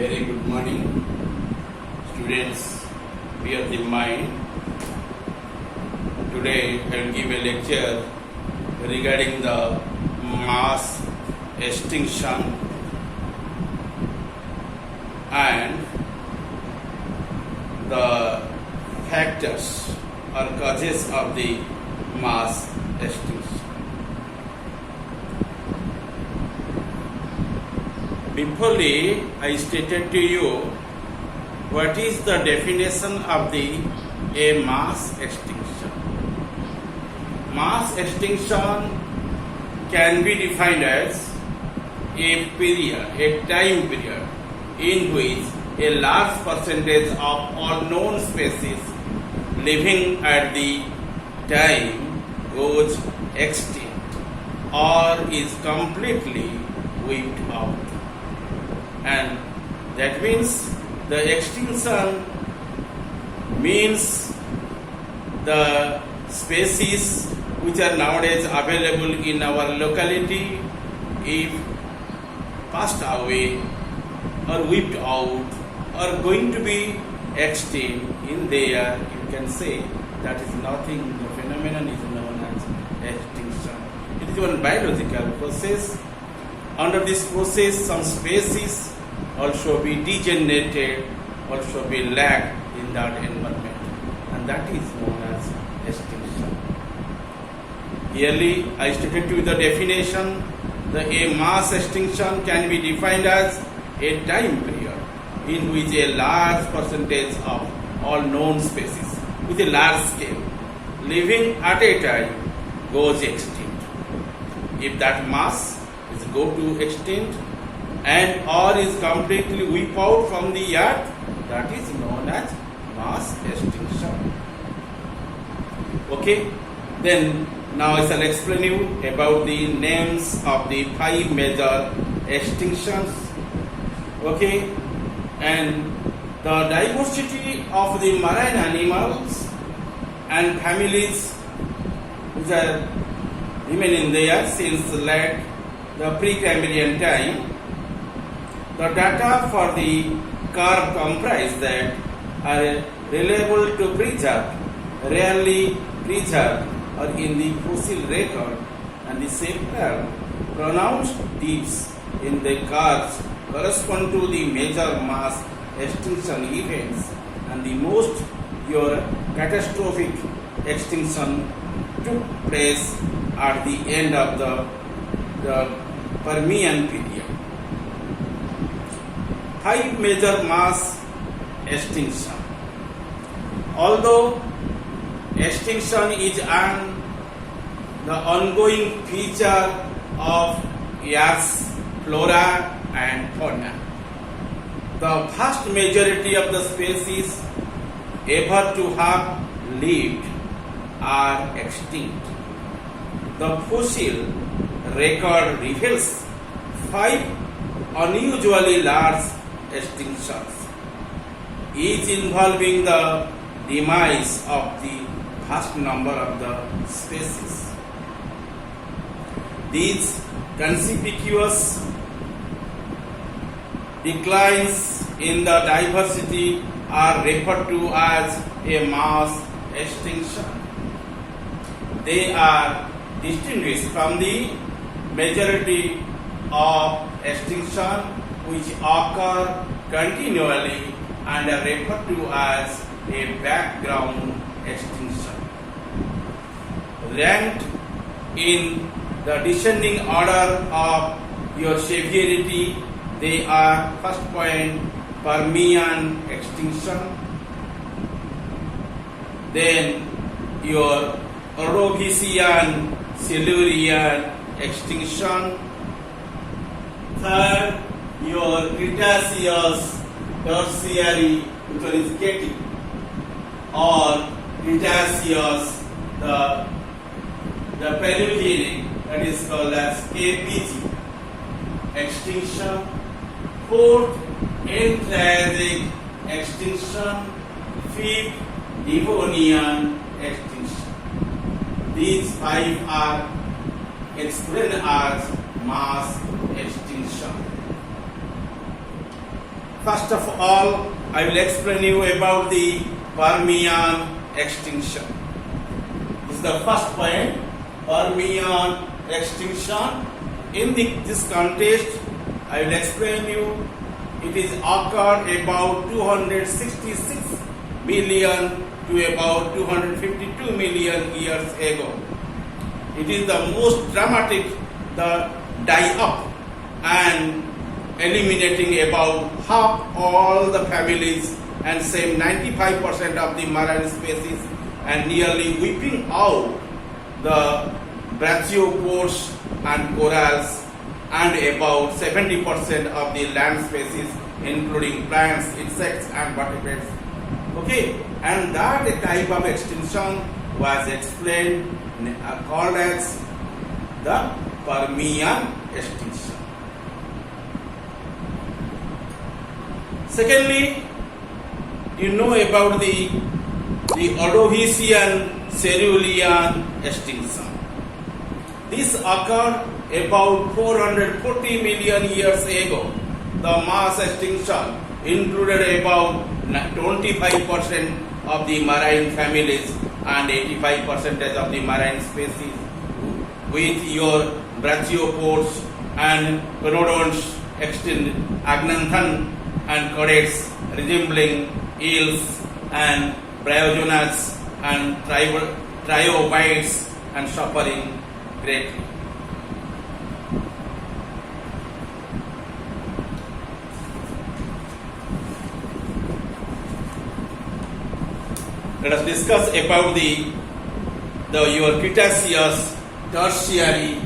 Very good morning, students. Bear in mind, today I will give a lecture regarding the mass extinction and the factors or causes of the mass extinction. Briefly, I stated to you what is the definition of a mass extinction. Mass extinction can be defined as a period, a time period in which a large percentage of all known species living at the time goes extinct or is completely wiped out. And that means the extinction means the species which are nowadays available in our locality, if passed away or wiped out or going to be extinct in there, you can say that is nothing. The phenomenon is known as extinction. It is one biological process. Under this process, some species also be degenerated, also be lack in that environment, and that is known as extinction. Clearly, I stated to you the definition. A mass extinction can be defined as a time period in which a large percentage of all known species with a large scale living at a time goes extinct. If that mass is go to extinct and or is completely wiped out from the earth, that is known as mass extinction. Okay, then now I shall explain you about the names of the 5 major extinctions. Okay, and the diversity of the marine animals and families which are remaining there since the Precambrian time. The data for the curve comprise that are reliable to preserve, rarely preserved, or in the fossil record, and the second pronounced dips in the curves correspond to the major mass extinction events, and the most catastrophic extinction took place at the end of the Permian period. 5 major mass extinction. Although extinction is the ongoing feature of Earth's flora and fauna, the vast majority of the species ever to have lived are extinct. The fossil record reveals 5 unusually large extinctions, each involving the demise of the vast number of the species. These conspicuous declines in the diversity are referred to as a mass extinction. They are distinguished from the majority of extinction which occur continually and are referred to as a background extinction. Ranked in the descending order of your severity, they are first point Permian extinction, then your Ordovician Silurian extinction, third your Cretaceous Tertiary, which is Katy, or Cretaceous the Paleogenic, that is called as KPG extinction, fourth Triassic extinction, fifth Devonian extinction. These 5 are explained as mass extinction. First of all, I will explain you about the Permian extinction. This is the first point, Permian extinction. In this context, I will explain you it is occurred about 266 million to about 252 million years ago. It is the most dramatic, the die-up and eliminating about half all the families and same 95% of the marine species and nearly wiping out the brachiopods and corals and about 70% of the land species including plants, insects and vertebrates. Okay, and that type of extinction was explained called as the Permian extinction. Secondly, you know about the Ordovician Silurian extinction. This occurred about 440 million years ago. The mass extinction included about 25% of the marine families and 85% of the marine species, with your brachiopods and conodonts extinct, agnanthan and chordates resembling eels and bryozoans and triobites and suffering greatly. Let us discuss about your Cretaceous, Tertiary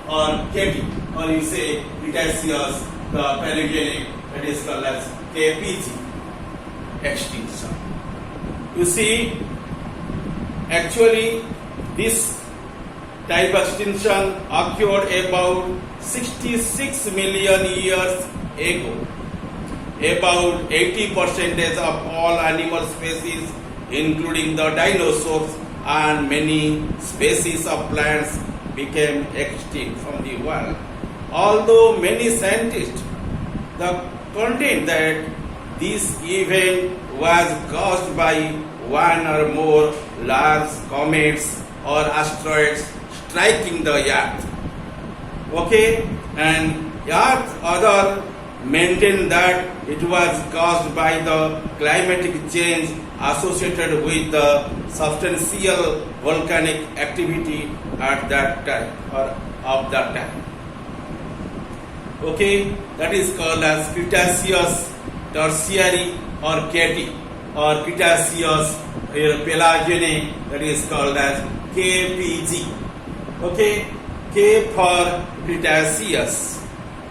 or KP, or you say Cretaceous, the Paleogenic, that is called as KPG extinction. You see, actually this type of extinction occurred about 66 million years ago. About 80% of all animal species, including the dinosaurs and many species of plants, became extinct from the world. Although many scientists contend that this event was caused by one or more large comets or asteroids striking the Earth. Okay, and Earth other maintain that it was caused by the climatic change associated with the substantial volcanic activity at that time or of that time. Okay, that is called as Cretaceous, Tertiary or KT, or Cretaceous Paleogene, that is called as KPG. Okay, K for Cretaceous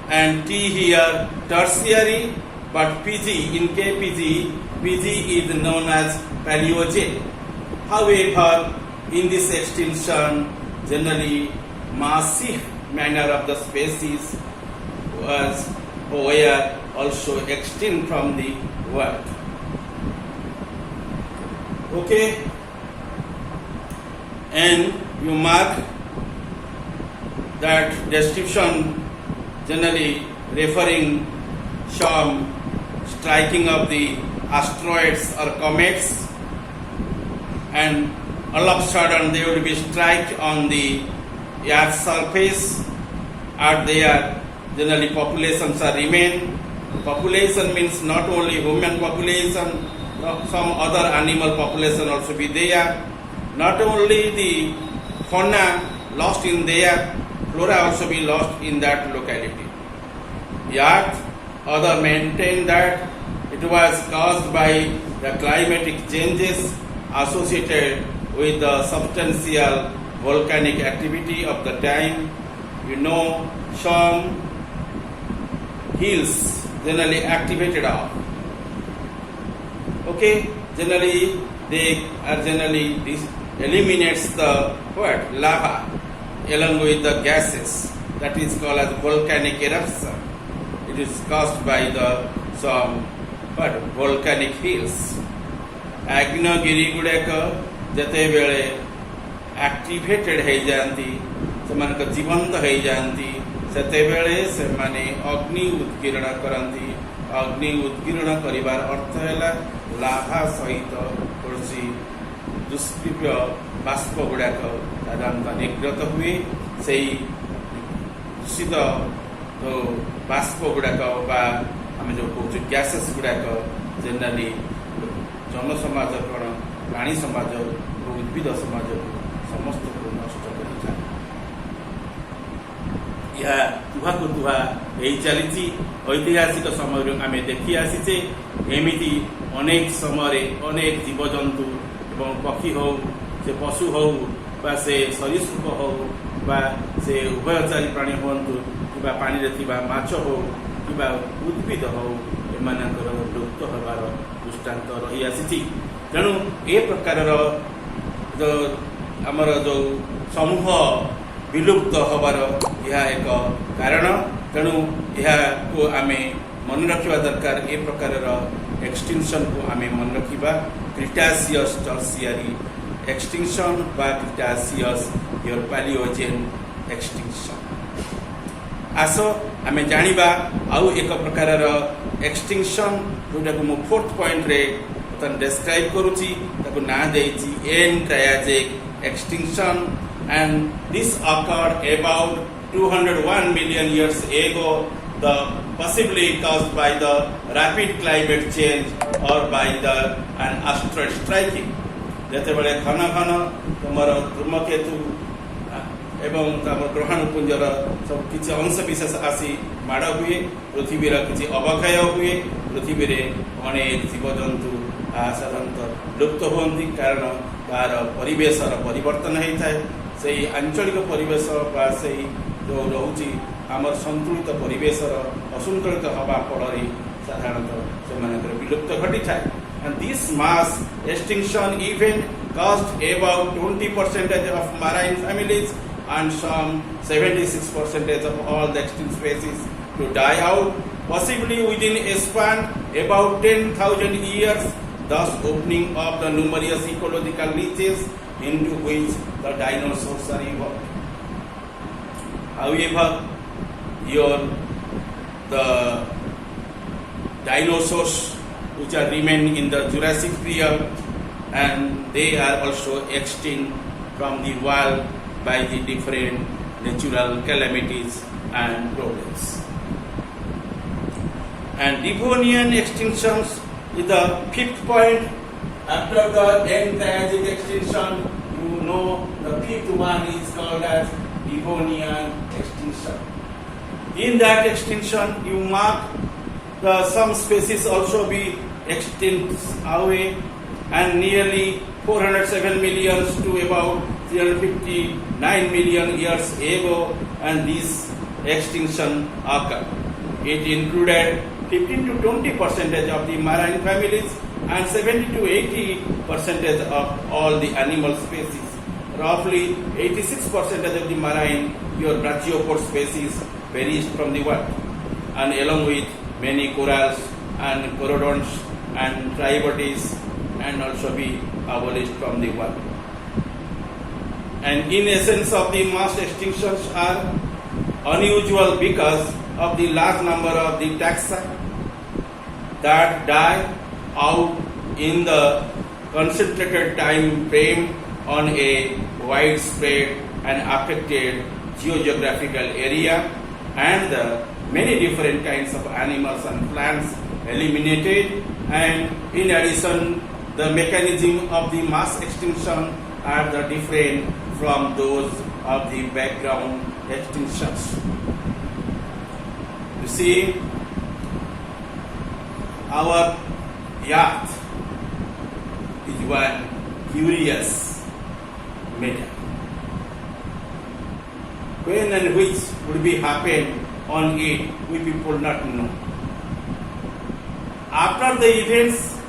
and T here Tertiary, but PG in KPG, PG is known as Paleogene. However, in this extinction, generally massive manner of the species were also extinct from the world. Okay, and you mark that description generally referring some striking of the asteroids or comets, and all of a sudden they will be strike on the Earth's surface, and their generally populations are remain. Population means not only human population, some other animal population also be there. Not only the fauna lost in there, flora also be lost in that locality. Yet other maintain that it was caused by the climatic changes associated with the substantial volcanic activity of the time. You know, some hills generally activated up. Okay, generally they are generally this eliminates the lava along with the gases. That is called as volcanic eruption. It is caused by the some volcanic hills. आग्नेयगिरी गुड़ाक जिते बेले activated हो जाती जीवंत हो जाती से अग्नि उत्कीर्ण करती अग्नि उत्कीर्ण करिवार अर्थ है लाभा सहित कौन दुष्कृप्य बाष्प गुड़ाक साधारणतः निर्गत हुए से दूषित जो बाष्प गुड़ाक आम जो कौच गैसेस गुड़ाक जेनराली जन समाज कौन प्राणी समाज उद्भिद समाज समस्त को नष्ट कर यह तुहा को तुहा यही चली ऐतिहासिक समय आम देखी आसीचे एमती अनेक समय अनेक जीवजंतु एवं पक्षी हो से पशु हो बा से सरीसृप हो बा से उभयचारी प्राणी हूँ कि पानी में माछ हो कि उद्भिद हो एमानकर लुप्त होवार दृष्टांत रही आसी तेणु ए प्रकार जो आमर जो समूह विलुप्त होवार यह एक कारण तेणु यह को आमे मन रखा दरकार ए प्रकार एक्सटिंक्शन को आमे मन रखा क्रिटासियस टर्शियरी एक्सटिंक्शन बा क्रिटासियस योर पैलियोजेन एक्सटिंक्शन आस आमे जानिबा आउ एक प्रकार एक्सटिंक्शन जोटा को मु फोर्थ पॉइंट रे तन डिस्क्राइब करूची ताको ना देची an Triassic extinction and this occurred about 201 million years ago, the possibly caused by the rapid climate change or by an asteroid striking. ଯେତେବେଳେ ଘନ ଘନ ତୁମର ଧୂମକେତୁ ଏବଂ ଆମର ଗ୍ରହାଣୁପୁଞ୍ଜର ସବୁ କିଛି ଅଂଶ ବିଶେଷ ଆସି ମାଡ଼ ହୁଏ ପୃଥିବୀର କିଛି ଅବକ୍ଷୟ ହୁଏ ପୃଥିବୀରେ ଅନେକ ଜୀବଜନ୍ତୁ ସାଧାରଣତଃ ଲୁପ୍ତ ହୁଅନ୍ତି କାରଣ ତାର ପରିବେଶର ପରିବର୍ତ୍ତନ ହୋଇଥାଏ से आंचलिक परिवेश बा से जो रोचे आमर संतुलित परिवेशर असंतुलित हवा फल साधारणतः से विलुप्त घटी था and this mass extinction event caused about 20% of marine families and some 76% of all the extinct species to die out possibly within a span about 10,000 years thus opening up the numerous ecological niches into which the dinosaurs are evolved. However, the dinosaurs which are remain in the Jurassic period and they are also extinct from the world by the different natural calamities and problems. And Devonian extinctions is the fifth point. After the Triassic extinction, you know the fifth one is called as Devonian extinction. In that extinction, you mark some species also be extinct away, and nearly 407 million to about 359 million years ago, and this extinction occurred. It included 15 to 20% of the marine families and 70 to 80% of all the animal species. Roughly 86% of the marine, your brachiopod species perished from the world, and along with many corals and corodonts and tribotes and also be abolished from the world. And in essence of the mass extinctions are unusual because of the large number of the taxa that die out in the concentrated time frame on a widespread and affected geographical area, and the many different kinds of animals and plants eliminated, and in addition the mechanism of the mass extinction are the different from those of the background extinctions. You see, our Earth is one curious matter. When and which would be happen on it, we people not know. After the events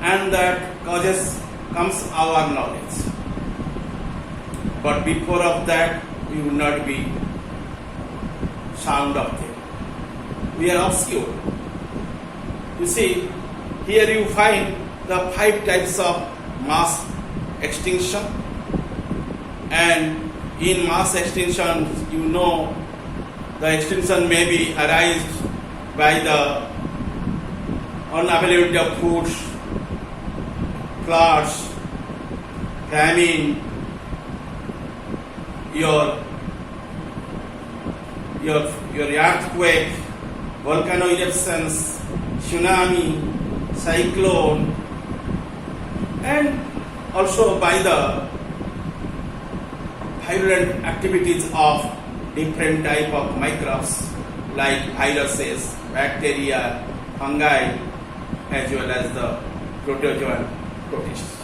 and that causes comes our knowledge. But before of that, we will not be sound of them. We are obscure. You see, here you find the 5 types of mass extinction, and in mass extinction, you know, the extinction may be arise by the unavailability of foods, floods, famine, your earthquake, volcano eruptions, tsunami, cyclone, and also by the virulent activities of different type of microbes like viruses, bacteria, fungi, as well as the protozoan protists.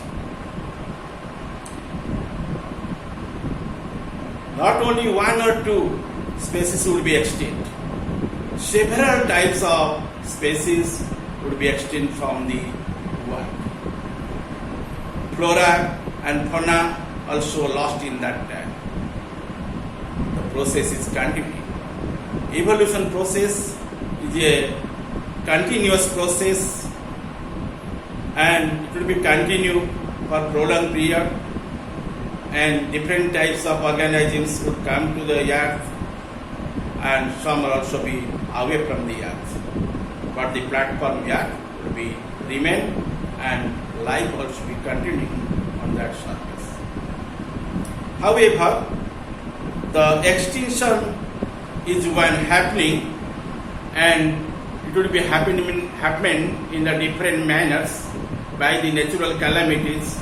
Not only one or two species would be extinct, several types of species would be extinct from the world. Flora and fauna also lost in that time. The process is continuing. Evolution process is a continuous process, and it will be continued for prolonged period, and different types of organisms would come to the earth, and some will also be away from the earth. But the platform earth will be remain, and life also be continuing on that surface. However, the extinction is one happening, and it will be happening in the different manners by the natural calamities,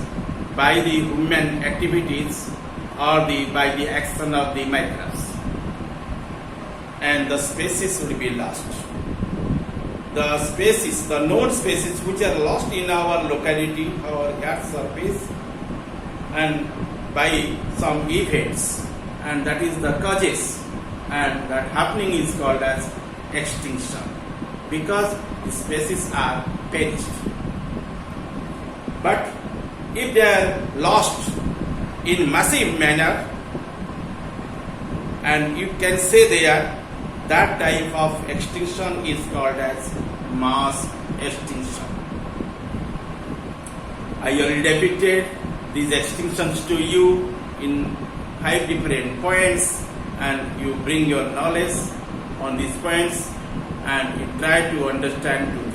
by the human activities, or by the action of the microbes, and the species will be lost. The species, the known species which are lost in our locality, our earth surface, and by some events, and that is the causes, and that happening is called as extinction, because the species are perished. But if they are lost in massive manner, and you can say that type of extinction is called as mass extinction. I already depicted these extinctions to you in 5 different points, and you bring your knowledge on these points, and you try to understand to